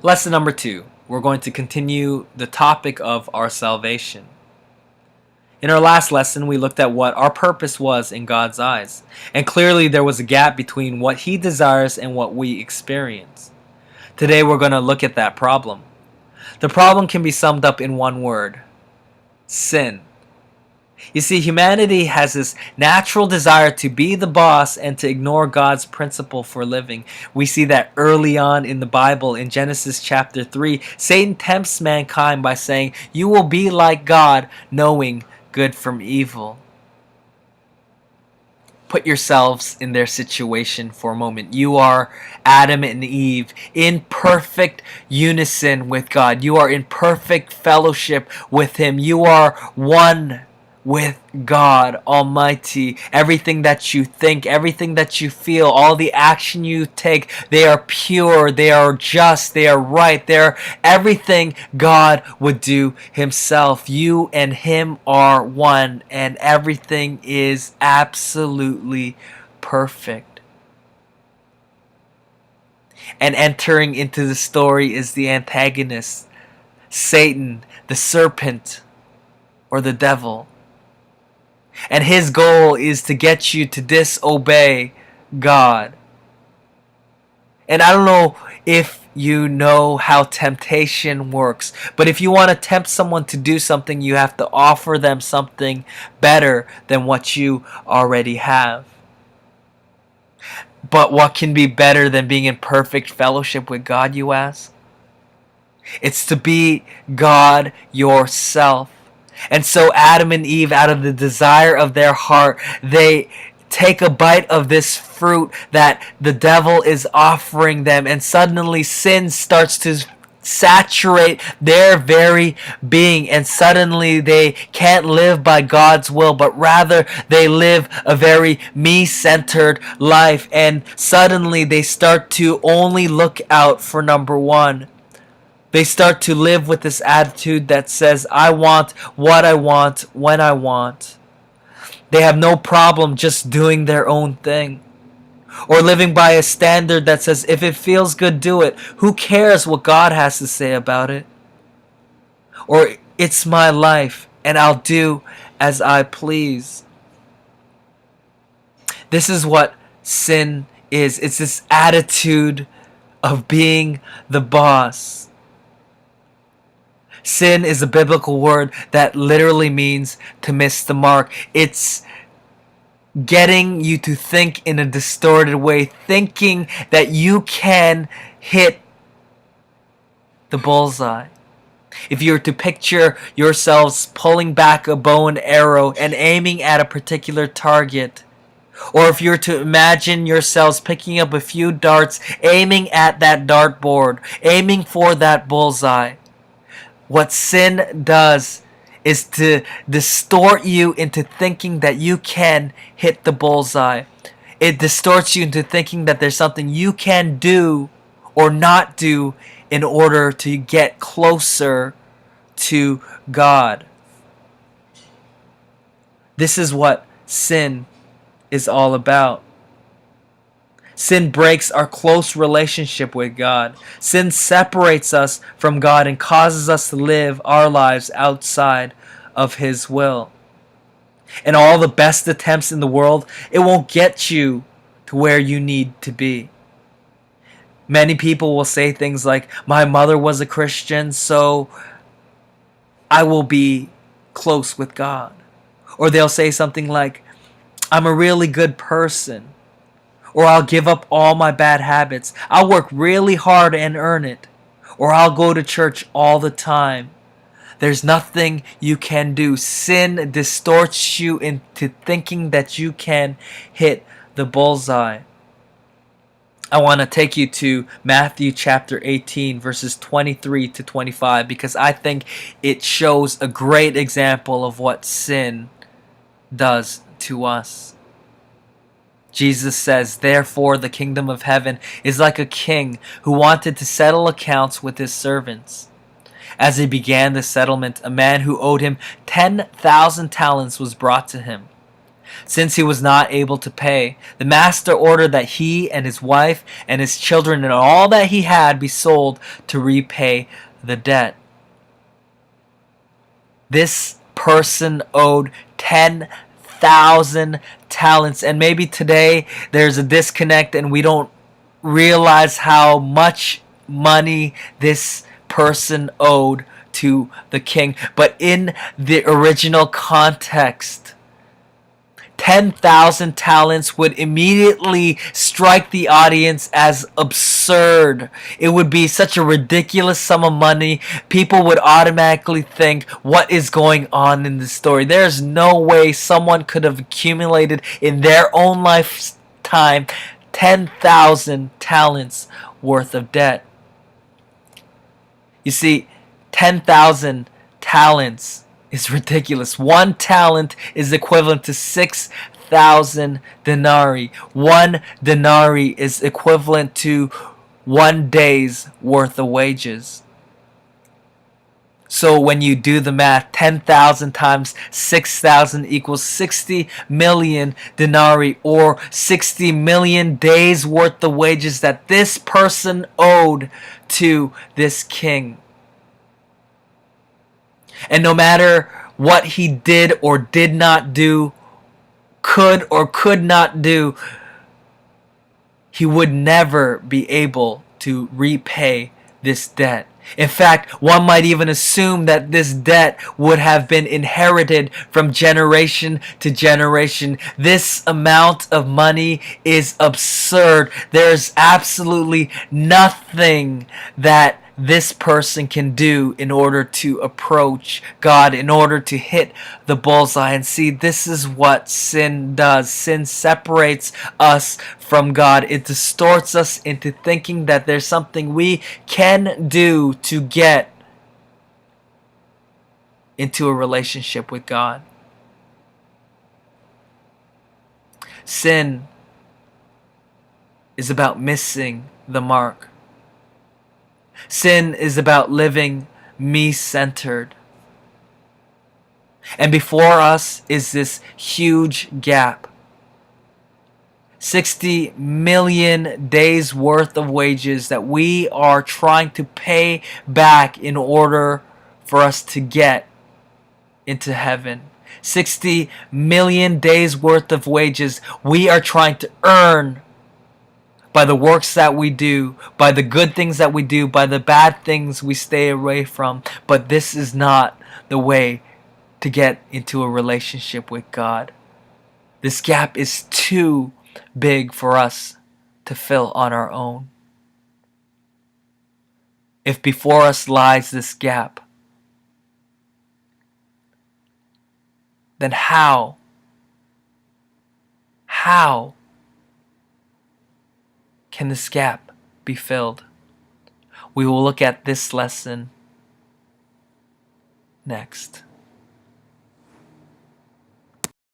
Lesson number 2. We're going to continue the topic of our salvation. In our last lesson, we looked at what our purpose was in God's eyes. And clearly there was a gap between what He desires and what we experience. Today we're going to look at that problem. The problem can be summed up in one word: sin. You see, humanity has this natural desire to be the boss and to ignore God's principle for living. We see that early on in the Bible, in Genesis chapter 3, Satan tempts mankind by saying, "You will be like God, knowing good from evil." Put yourselves in their situation for a moment. You are Adam and Eve in perfect unison with God. You are in perfect fellowship with Him. You are one with God Almighty. Everything that you think, everything that you feel, all the action you take, they are pure, they are just, they are right, they are everything God would do Himself. You and Him are one, and everything is absolutely perfect. And entering into the story is the antagonist, Satan, the serpent, or the devil. And his goal is to get you to disobey God. And I don't know if you know how temptation works, but if you want to tempt someone to do something, you have to offer them something better than what you already have. But what can be better than being in perfect fellowship with God, you ask? It's to be God yourself. And so Adam and Eve, out of the desire of their heart, they take a bite of this fruit that the devil is offering them, and suddenly sin starts to saturate their very being, and suddenly they can't live by God's will, but rather they live a very me-centered life, and suddenly they start to only look out for number one. They start to live with this attitude that says, I want what I want when I want. They have no problem just doing their own thing. Or living by a standard that says, if it feels good, do it. Who cares what God has to say about it? Or it's my life and I'll do as I please. This is what sin is. It's this attitude of being the boss. Sin is a biblical word that literally means to miss the mark. It's getting you to think in a distorted way, thinking that you can hit the bullseye. If you were to picture yourselves pulling back a bow and arrow and aiming at a particular target, or if you were to imagine yourselves picking up a few darts, aiming at that dartboard, aiming for that bullseye, what sin does is to distort you into thinking that you can hit the bullseye. It distorts you into thinking that there's something you can do or not do in order to get closer to God. This is what sin is all about. Sin breaks our close relationship with God. Sin separates us from God and causes us to live our lives outside of His will. And all the best attempts in the world, it won't get you to where you need to be. Many people will say things like, my mother was a Christian, so I will be close with God. Or they'll say something like, I'm a really good person. Or I'll give up all my bad habits. I'll work really hard and earn it. Or I'll go to church all the time. There's nothing you can do. Sin distorts you into thinking that you can hit the bullseye. I want to take you to Matthew chapter 18, verses 23 to 25, because I think it shows a great example of what sin does to us. Jesus says, therefore the kingdom of heaven is like a king who wanted to settle accounts with his servants. As he began the settlement, a man who owed him 10,000 talents was brought to him. Since he was not able to pay, the master ordered that he and his wife and his children and all that he had be sold to repay the debt. This person owed 10,000 talents. And maybe today there's a disconnect and we don't realize how much money this person owed to the king. But in the original context, 10,000 talents would immediately strike the audience as absurd. It would be such a ridiculous sum of money. People would automatically think, what is going on in this story? There's no way someone could have accumulated in their own lifetime 10,000 talents worth of debt. You see, 10,000 talents is ridiculous. 1 talent is equivalent to 6,000 denarii. 1 denarii is equivalent to 1 day's worth of wages. So when you do the math, 10,000 times 6,000 equals 60 million denarii, or 60 million days worth of wages that this person owed to this king. And no matter what he did or did not do, could or could not do, he would never be able to repay this debt. In fact, one might even assume that this debt would have been inherited from generation to generation. This amount of money is absurd. There's absolutely nothing that this person can do in order to approach God, in order to hit the bullseye. And see, this is what sin does. Sin separates us from God. It distorts us into thinking that there's something we can do to get into a relationship with God. Sin is about missing the mark. Sin is about living me-centered. And before us is this huge gap. 60 million days worth of wages that we are trying to pay back in order for us to get into heaven. 60 million days worth of wages we are trying to earn by the works that we do, by the good things that we do, by the bad things we stay away from. But this is not the way to get into a relationship with God. This gap is too big for us to fill on our own. If before us lies this gap, then how can this gap be filled? We will look at this lesson next.